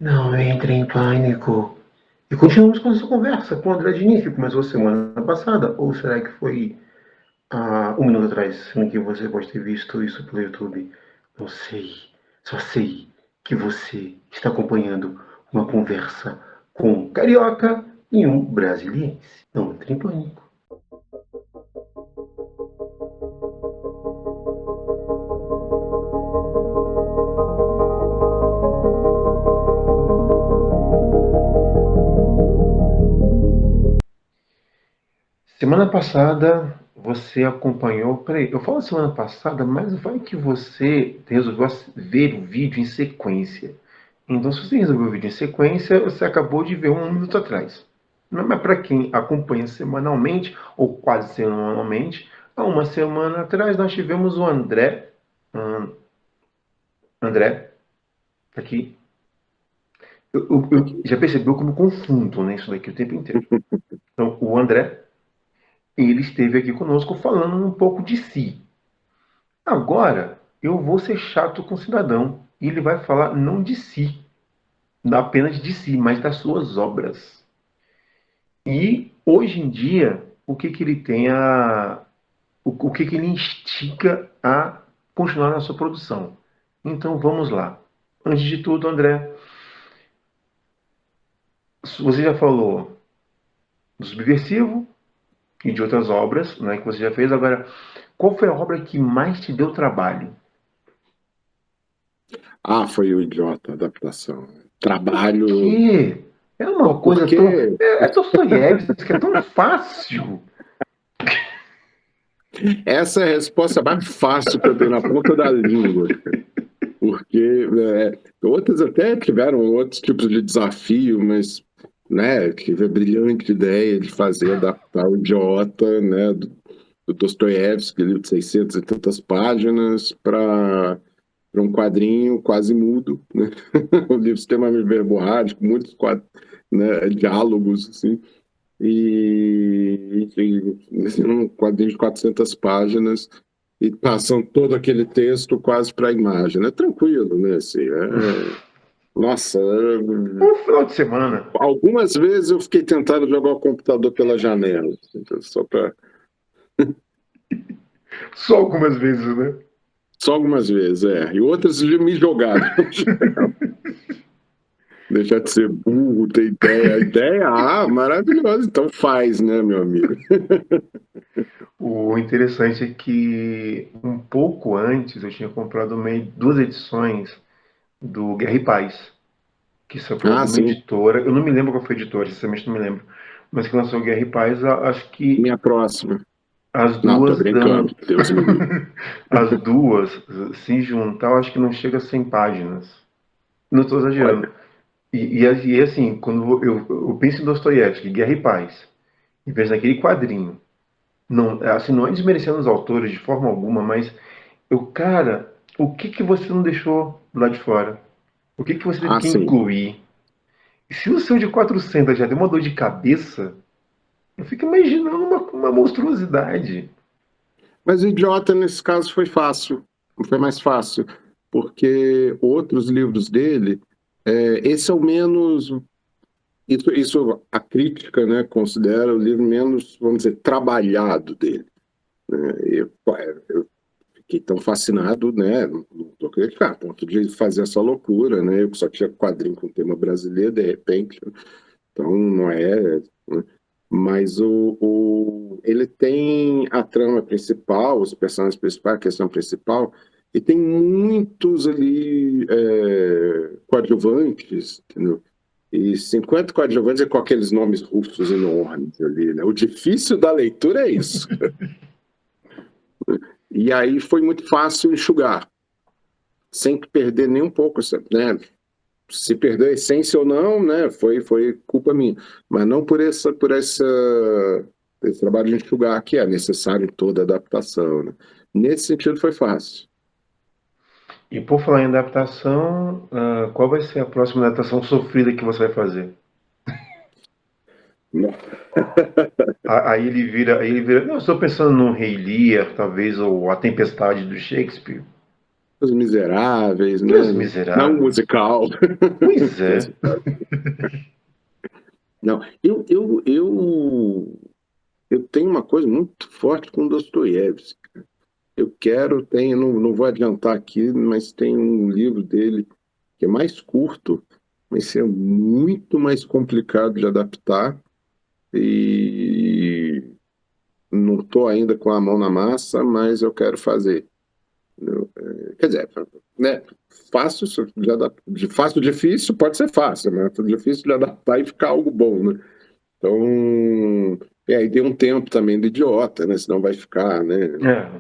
Não entre em pânico. E continuamos com essa conversa com o André Diniz, que começou semana passada. Ou será que foi um minuto atrás, sendo que você pode ter visto isso pelo YouTube? Não sei. Só sei que você está acompanhando uma conversa com um carioca e um brasiliense. Não entre em pânico. Semana passada você acompanhou. Peraí, eu falo semana passada, mas vai que você resolveu ver o vídeo em sequência. Então, se você resolveu o vídeo em sequência, você acabou de ver um minuto atrás. Mas para quem acompanha semanalmente, ou quase semanalmente, há uma semana atrás nós tivemos o André. André, aqui. Já percebeu como eu confundo, né, isso daqui o tempo inteiro. Então, o André, ele esteve aqui conosco falando um pouco de si. Agora, eu vou ser chato com o cidadão. E ele vai falar não de si, não apenas de si, mas das suas obras. E, hoje em dia, o que, que ele tem a. O que, que ele instiga a continuar na sua produção. Então, vamos lá. Antes de tudo, André, você já falou do Subversivo e de outras obras, né, que você já fez. Agora, qual foi a obra que mais te deu trabalho? Ah, foi o Idiota, a adaptação. Por Trabalho. quê? É Pô, uma coisa tão. porque É Dostoiévski, é tão fácil. essa é a resposta mais fácil que eu tenho na ponta da língua. Porque outras até tiveram outros tipos de desafio, mas tive a brilhante ideia de fazer, adaptar o Idiota, do Dostoiévski, livro de 600 e tantas páginas, para um quadrinho quase mudo, né? Um livro extremamente verborrágico, muitos diálogos, assim. Enfim, um quadrinho de 400 páginas e passam todo aquele texto quase para a imagem. É tranquilo, né? Assim, nossa, Um final de semana. algumas vezes eu fiquei tentado jogar o computador pela janela, assim, só para Só algumas vezes, né? só algumas vezes, e outras me jogaram. Deixar de ser burro, ter ideia. A ideia, maravilhosa, então faz, né, meu amigo? O interessante é que um pouco antes eu tinha comprado duas edições do Guerra e Paz, que saiu por Ah, alguma sim, editora. Eu não me lembro qual foi a editora, sinceramente não me lembro. Mas que lançou Guerra e Paz, acho que minha próxima. as Não, tô duas dão. brincando, Deus me livre. As duas se juntar, eu acho que não chega a 100 páginas. Não estou exagerando. Olha, E assim, quando eu penso em Dostoiévski, Guerra e Paz, e penso naquele quadrinho, não, assim, não é desmerecendo os autores de forma alguma, mas cara, o que que você não deixou lá de fora? O que que você teve que sim. incluir? E se o seu de 400 já deu uma dor de cabeça, eu fico imaginando uma monstruosidade. Mas o Idiota, nesse caso, foi fácil. Foi mais fácil. Porque outros livros dele, esse é o menos. Isso a crítica, né, considera o livro menos, vamos dizer, trabalhado dele. Né? Eu fiquei tão fascinado, né? Não estou acreditando, a ponto de fazer essa loucura, né? Eu que só tinha quadrinho com tema brasileiro, de repente. Então, não é. Né? Mas ele tem a trama principal, os personagens principais, a questão principal, e tem muitos ali coadjuvantes, entendeu? E 50 coadjuvantes é com aqueles nomes russos enormes ali, né? O difícil da leitura é isso. E aí foi muito fácil enxugar, sem perder nem um pouco, né? Se perdeu a essência ou não, né? Foi culpa minha. Mas não esse trabalho de enxugar que é necessário em toda adaptação, né? Nesse sentido foi fácil. E por falar em adaptação, qual vai ser a próxima adaptação sofrida que você vai fazer? Aí ele vira, não, eu estou pensando num Rei Lear, talvez, ou A Tempestade do Shakespeare. Os Miseráveis, E Os né? Não Miseráveis? musical. Pois é. Não, eu tenho uma coisa muito forte com Dostoiévski. Eu quero, tem, não vou adiantar aqui, mas tem um livro dele que é mais curto, mas é muito mais complicado de adaptar e não estou ainda com a mão na massa, mas eu quero fazer. Quer dizer, né? Fácil, de fácil, difícil, pode ser fácil, mas é difícil de adaptar e ficar algo bom, né? Então, e aí tem um tempo também do idiota, né? Senão vai ficar, né? É.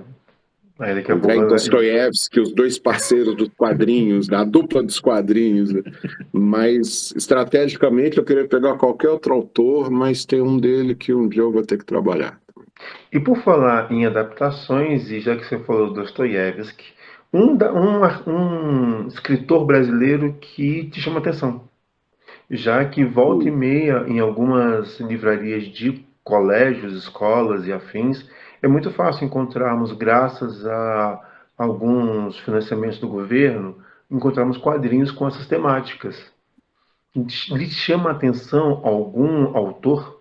Aí daqui a Andrei pouco. e Dostoiévski, os dois parceiros dos quadrinhos, da dupla dos quadrinhos, né? Mas estrategicamente eu queria pegar qualquer outro autor, mas tem um dele que um dia eu vou ter que trabalhar. E por falar em adaptações, e já que você falou do Dostoiévski, um escritor brasileiro que te chama atenção, já que volta e Hum. meia em algumas livrarias de colégios, escolas e afins, é muito fácil encontrarmos, graças a alguns financiamentos do governo, encontrarmos quadrinhos com essas temáticas. Lhe chama a atenção algum autor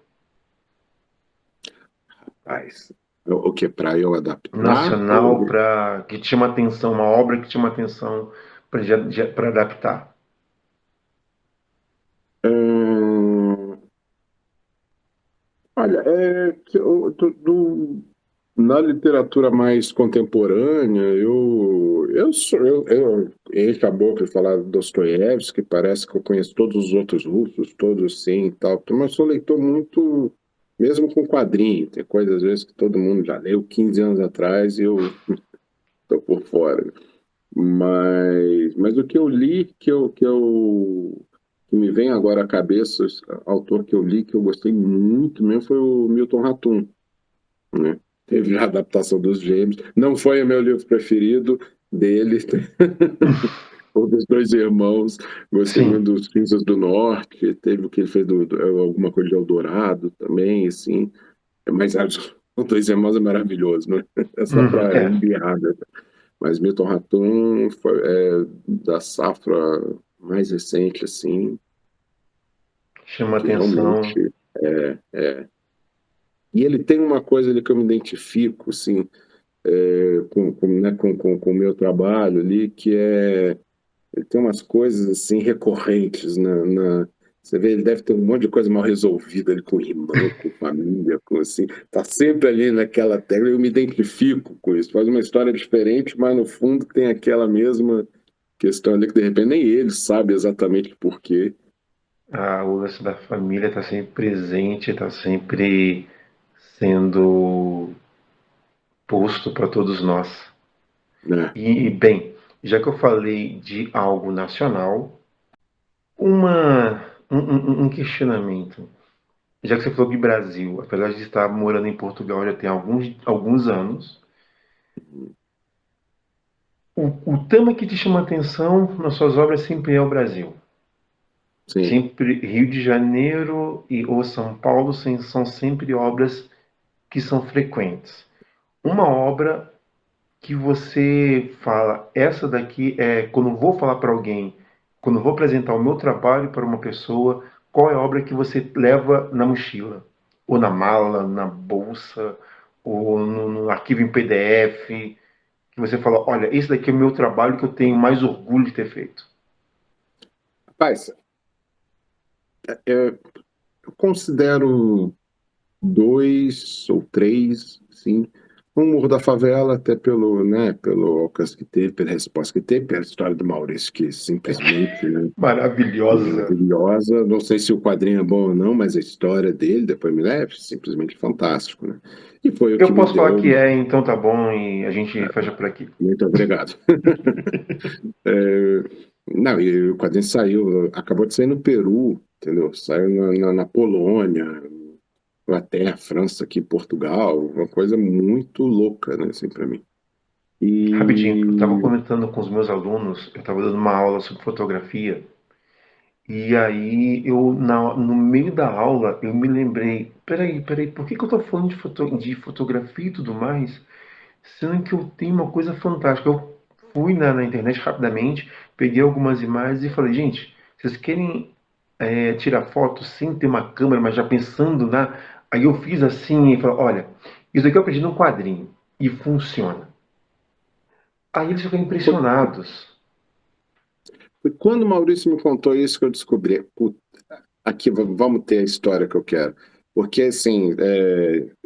Mas, o que? Para eu adaptar? nacional Ou... para que te chama atenção, uma obra que te chama atenção para adaptar? Hum, olha, na literatura mais contemporânea, eu encho a boca de falar de Dostoiévski, parece que eu conheço todos os outros russos, todos sim e tal, mas eu sou leitor muito, mesmo com quadrinho, tem coisas às vezes que todo mundo já leu 15 anos atrás e eu estou por fora. Mas o que eu li, que me vem agora à cabeça, autor que eu li, que eu gostei muito mesmo, foi o Milton Ratum, né? Teve a adaptação dos Gêmeos. Não foi o meu livro preferido dele, ou dos Dois Irmãos. Gostei Sim. muito dos Cinzas do Norte. Teve o que ele fez alguma coisa de Eldorado também, assim. Mas os Dois Irmãos é maravilhoso, né? É só Uhum, para é, enviar, né? Mas Milton Ratum foi, da safra mais recente, assim, chama que atenção. realmente e ele tem uma coisa ali que eu me identifico, assim, né, com o meu trabalho ali, que ele tem umas coisas assim recorrentes você vê, ele deve ter um monte de coisa mal resolvida ali com irmã, com família, com assim, tá sempre ali naquela tecla, eu me identifico com isso. Faz uma história diferente, mas no fundo tem aquela mesma questão ali que de repente nem ele sabe exatamente por quê, O lance da família está sempre presente, está sempre sendo posto para todos nós. né? Bem, já que eu falei de algo nacional, um questionamento. Já que você falou de Brasil, apesar de estar morando em Portugal já tem alguns anos, o tema que te chama atenção nas suas obras sempre é o Brasil. Sim. Sempre Rio de Janeiro ou São Paulo são sempre obras que são frequentes. Uma obra que você fala, essa daqui é quando vou falar para alguém, quando vou apresentar o meu trabalho para uma pessoa, qual é a obra que você leva na mochila? Ou na mala, na bolsa, ou no arquivo em PDF, que você fala, olha, esse daqui é o meu trabalho que eu tenho mais orgulho de ter feito. Rapaz, eu considero dois ou três, sim. O Morro da Favela, até pelo, né, pelo alcance que teve, pela resposta que teve, pela história do Maurício, que simplesmente, né, Maravilhosa. maravilhosa. Não sei se o quadrinho é bom ou não, mas a história dele, depois me leve, simplesmente fantástico, né? E foi o que Eu me posso falar deu. que é, então tá bom, e a gente fecha por aqui. Muito obrigado. É, não, e o quadrinho saiu, acabou de sair no Peru, entendeu? Saiu na Polônia, Inglaterra, França, aqui, Portugal, uma coisa muito louca, né, assim, para mim. Rapidinho, eu estava E comentando com os meus alunos, eu estava dando uma aula sobre fotografia, e aí no meio da aula, eu me lembrei, peraí, por que eu estou falando de fotografia e tudo mais, sendo que eu tenho uma coisa fantástica. Eu fui na internet rapidamente, peguei algumas imagens e falei, gente, vocês querem tirar foto sem ter uma câmera, mas já pensando na. Aí eu fiz assim e falei, olha, isso aqui eu aprendi num quadrinho e funciona. Aí eles ficam impressionados. Foi quando o Maurício me contou isso que eu descobri, puta, aqui vamos ter a história que eu quero. Porque, assim,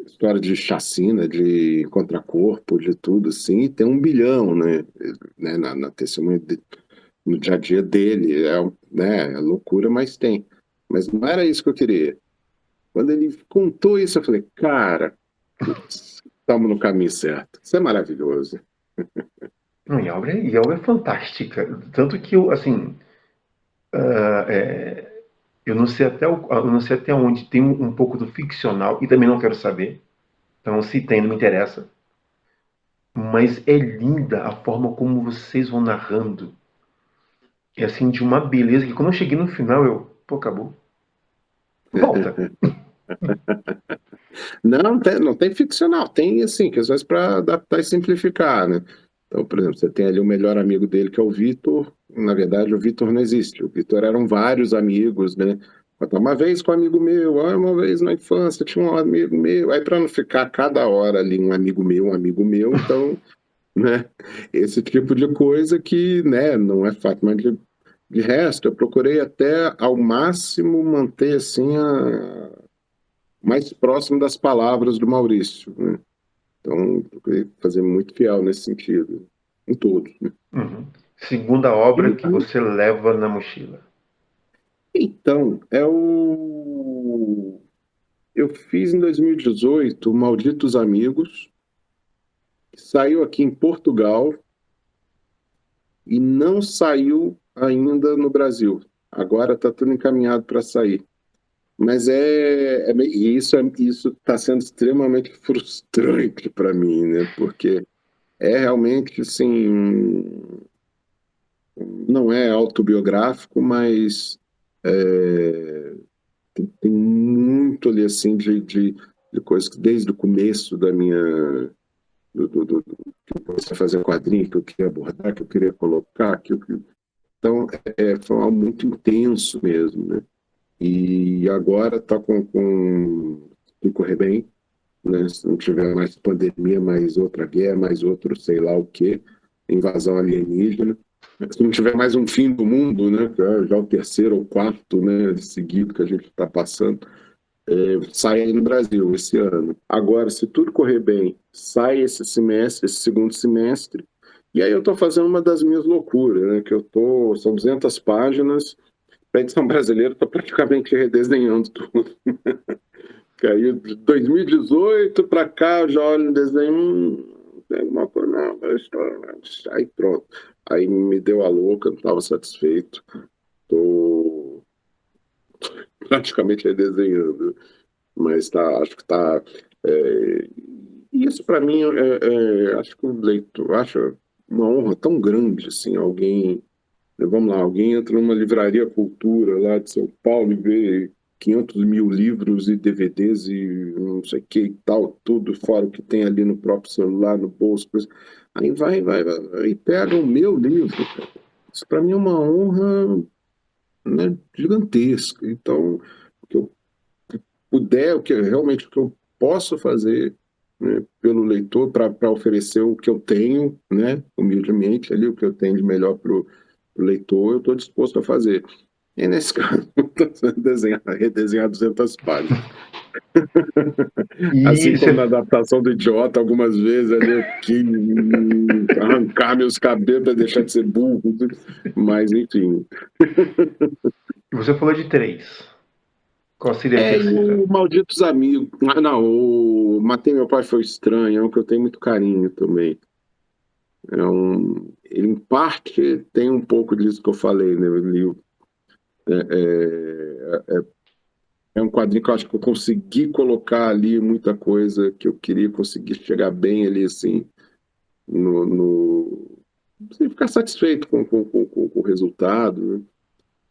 história de chacina, de contracorpo, de tudo, assim, tem 1 bilhão, né, na testemunha, no dia a dia dele. É loucura, mas tem. Mas não era isso que eu queria. Quando ele contou isso, eu falei, cara, putz, estamos no caminho certo. Isso é maravilhoso. Não, e a obra é fantástica. Tanto que eu, assim, eu não sei até onde tem um pouco do ficcional e também não quero saber. Então, se tem, não me interessa. Mas é linda a forma como vocês vão narrando. É assim, de uma beleza que quando eu cheguei no final, pô, acabou. Volta. Não tem ficcional, tem assim, questões para adaptar e simplificar, né? Então, por exemplo, você tem ali o melhor amigo dele, que é o Vitor. Na verdade, o Vitor não existe. O Vitor eram vários amigos, né? Uma vez com um amigo meu, uma vez na infância tinha um amigo meu. Aí, para não ficar cada hora ali um amigo meu, então, né? Esse tipo de coisa que, né, não é fato, mas de resto, eu procurei até ao máximo manter assim mais próximo das palavras do Maurício, né? Então, procurei fazer muito fiel nesse sentido, em todos, né? Uhum. Segunda obra E, que você leva na mochila. então, eu fiz em 2018 Malditos Amigos, que saiu aqui em Portugal e não saiu ainda no Brasil. Agora está tudo encaminhado para sair. Mas e isso está sendo extremamente frustrante para mim, né? Porque é realmente assim, não é autobiográfico, mas tem muito ali assim de coisas que desde o começo da minha que eu comecei a fazer quadrinho, que eu queria abordar, que eu queria colocar, então foi algo muito intenso mesmo, né? E agora está se correr bem, né? Se não tiver mais pandemia, mais outra guerra, mais outro sei lá o quê, invasão alienígena. Se não tiver mais um fim do mundo, né? Já o terceiro ou quarto, né, seguido que a gente está passando, sai aí no Brasil esse ano. Agora, se tudo correr bem, sai esse semestre, esse segundo semestre, e aí eu estou fazendo uma das minhas loucuras, né? São 200 páginas, para a edição brasileira, estou praticamente redesenhando tudo. Que aí, de 2018 para cá, eu já olho no desenho, tem alguma coisa, não, aí pronto. Aí me deu a louca, não estava satisfeito. Estou praticamente redesenhando, mas acho que está. Isso para mim, acho que o leitor, acho uma honra tão grande, assim, alguém, vamos lá, alguém entra numa livraria Cultura lá de São Paulo e vê 500 mil livros e DVDs e não sei o que e tal, tudo fora o que tem ali no próprio celular, no bolso, coisa. Aí vai e pega o meu livro, cara. Isso para mim é uma honra, né, gigantesca. Então, o que eu puder, o que eu posso fazer, né, pelo leitor para oferecer o que eu tenho, né, humildemente ali, o que eu tenho de melhor para o leitor, eu estou disposto a fazer. E nesse caso, redesenhar 200 páginas. E Assim como você, na adaptação do Idiota, algumas vezes ali eu quis arrancar meus cabelos para deixar de ser burro, mas enfim. você falou de três. Qual seria a E terceira? o Malditos Amigos. Ah, não, o Matei Meu Pai Foi Estranho, é um que eu tenho muito carinho também. Ele, em parte, tem um pouco disso que eu falei, né? É um quadrinho que eu acho que eu consegui colocar ali muita coisa que eu queria conseguir chegar bem ali, assim, sem ficar satisfeito com o resultado, né?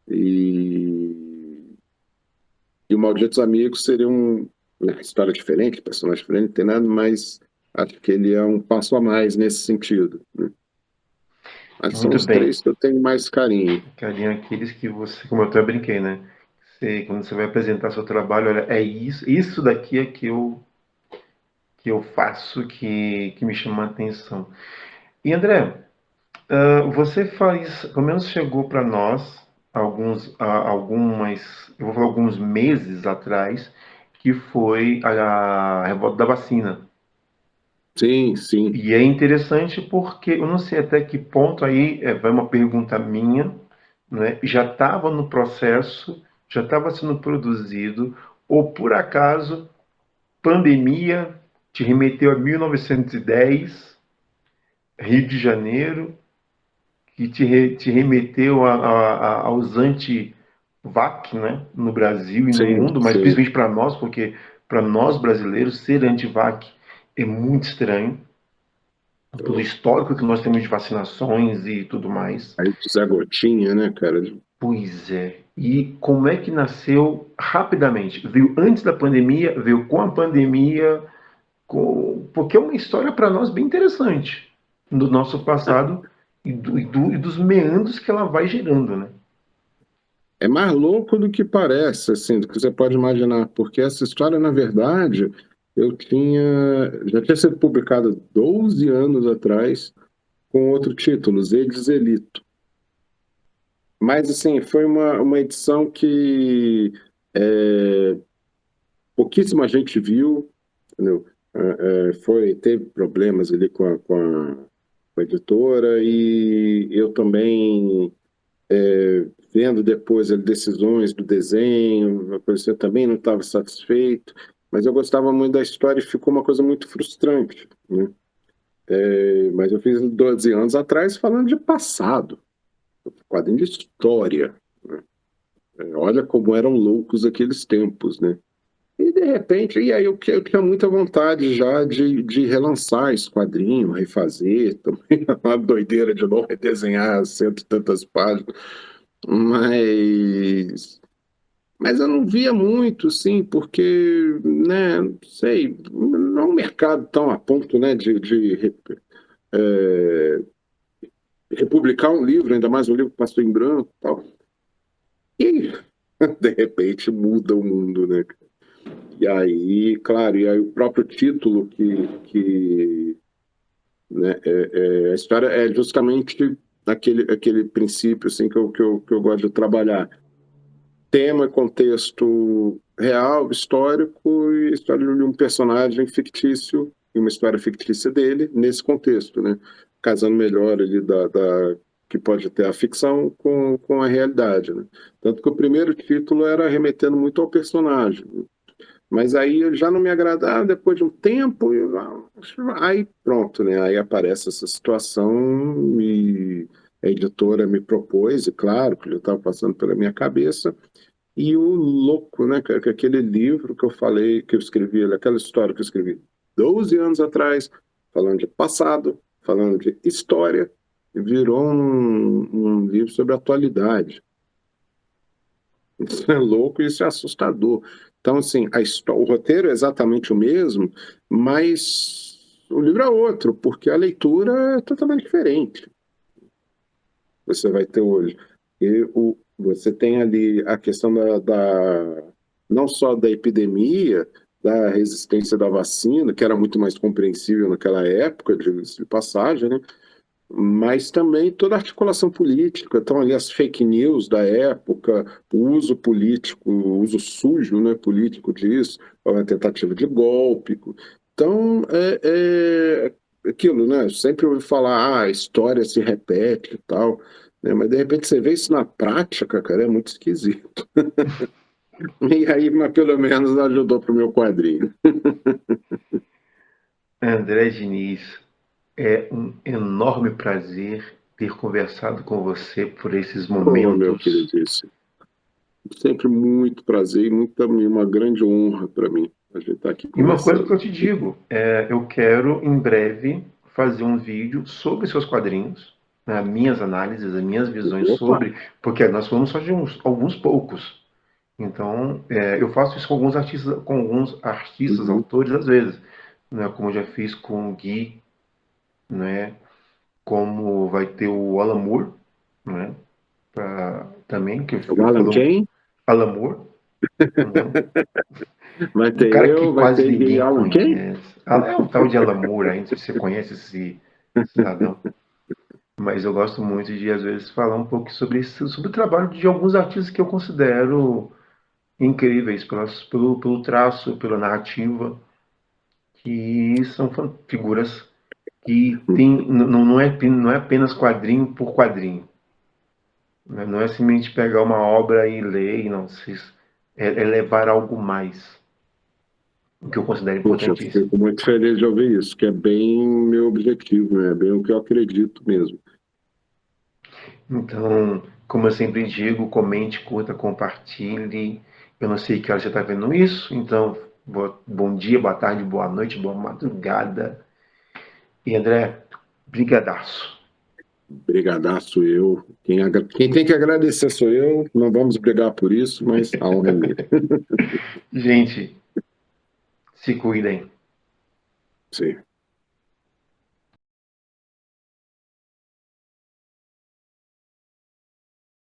E o Malditos Amigos seria uma história diferente, personagem diferente, não tem nada, mas acho que ele é um passo a mais nesse sentido, né? São Muito os bem. três que eu tenho mais carinho. Carinho aqueles que você, como eu até brinquei, né? Quando você vai apresentar seu trabalho, olha, é isso daqui é que eu faço que me chama a atenção. E André, você faz, pelo menos chegou para nós eu vou falar alguns meses atrás, que foi a revolta da vacina. Sim, sim, E é interessante porque eu não sei até que ponto aí vai uma pergunta minha, né? Já estava no processo, já estava sendo produzido, ou por acaso pandemia te remeteu a 1910, Rio de Janeiro, que te remeteu aos anti-vac, né? No Brasil e no sim, mundo, mas sim. principalmente para nós, porque para nós brasileiros ser anti-vac é muito estranho pelo histórico que nós temos de vacinações e tudo mais. Aí Zé Gotinha, né, cara? Pois é. E como é que nasceu rapidamente? Veio antes da pandemia, veio com a pandemia, porque é uma história para nós bem interessante do nosso passado e dos meandros que ela vai gerando, né? É mais louco do que parece, assim, do que você pode imaginar, porque essa história, na verdade, já tinha sido publicada 12 anos atrás com outro título, Zed Zelito. Mas, assim, foi uma edição que é, pouquíssima gente viu, entendeu? Teve problemas ali com a editora e eu também vendo depois as decisões do desenho, uma coisa assim, eu também não estava satisfeito, mas eu gostava muito da história e ficou uma coisa muito frustrante, né? Mas eu fiz 12 anos atrás falando de passado, quadrinho de história, né? Olha como eram loucos aqueles tempos, né? E de repente, e aí eu tinha muita vontade já de relançar esse quadrinho, refazer, também uma doideira de novo, redesenhar cento e tantas páginas, mas eu não via muito, sim, porque, né, não sei, não é um mercado tão a ponto, né, é, republicar um livro, ainda mais um livro que passou em branco e tal. E, de repente, muda o mundo, né? E aí, claro, e aí o próprio título né, a história é justamente aquele princípio, assim, que eu gosto de trabalhar. Tema, contexto real, histórico e história de um personagem fictício e uma história fictícia dele nesse contexto, né? Casando melhor ali que pode ter a ficção com a realidade, né? Tanto que o primeiro título era remetendo muito ao personagem, né? Mas aí já não me agradava depois de um tempo, aí pronto, né? Aí aparece essa situação e a editora me propôs, e claro que já estava passando pela minha cabeça, e o louco, né, que aquele livro que eu falei, que eu escrevi, aquela história que eu escrevi 12 anos atrás, falando de passado, falando de história, virou um livro sobre atualidade. Isso é louco e isso é assustador. Então, assim, o roteiro é exatamente o mesmo, mas o livro é outro, porque a leitura é totalmente diferente. Você vai ter hoje. Você tem ali a questão não só da epidemia, da resistência da vacina, que era muito mais compreensível naquela época, de passagem, né? Mas também toda a articulação política. Então, ali as fake news da época, o uso político, o uso sujo, né, político disso, a tentativa de golpe. Então, aquilo, né? Sempre ouvi falar, a história se repete e tal, né? Mas de repente você vê isso na prática, cara, é muito esquisito. E aí, mas pelo menos ajudou pro meu quadrinho. André Diniz, é um enorme prazer ter conversado com você por esses Oh, meu momentos. queridíssimo. Sempre muito prazer e uma grande honra para mim a gente estar aqui E uma coisa que conversando. eu te digo, eu quero em breve fazer um vídeo sobre seus quadrinhos, né, minhas análises, as minhas visões Opa! sobre, porque nós falamos só de alguns poucos. Então, eu faço isso com alguns artistas, Uhum. autores, às vezes, né, como eu já fiz com o Gui, né, como vai ter o Alan Moore, né? Também, que O Alan falou quem? Alan Moore, né? Vai Um ter cara que eu, vai quase ter e ninguém Alan quem? conhece. É um tal de Alan Moore, aí, não sei se você conhece esse cidadão. Mas eu gosto muito de, às vezes, falar um pouco sobre isso, sobre o trabalho de alguns artistas que eu considero incríveis pelo traço, pela narrativa, que são figuras que tem, não é apenas quadrinho por quadrinho. Né? Não é simplesmente pegar uma obra e ler, não. É levar algo mais, o que eu considero Puxa, eu importantíssimo. fico muito feliz de ouvir isso, que é bem meu objetivo, né? É bem o que eu acredito mesmo. Então, como eu sempre digo, comente, curta, compartilhe. Eu não sei que hora você está vendo isso, então bom dia, boa tarde, boa noite, boa madrugada. E André, brigadaço. Brigadaço eu. Quem tem que agradecer sou eu. Não vamos brigar por isso, mas a honra é minha. Gente, se cuidem. Sim.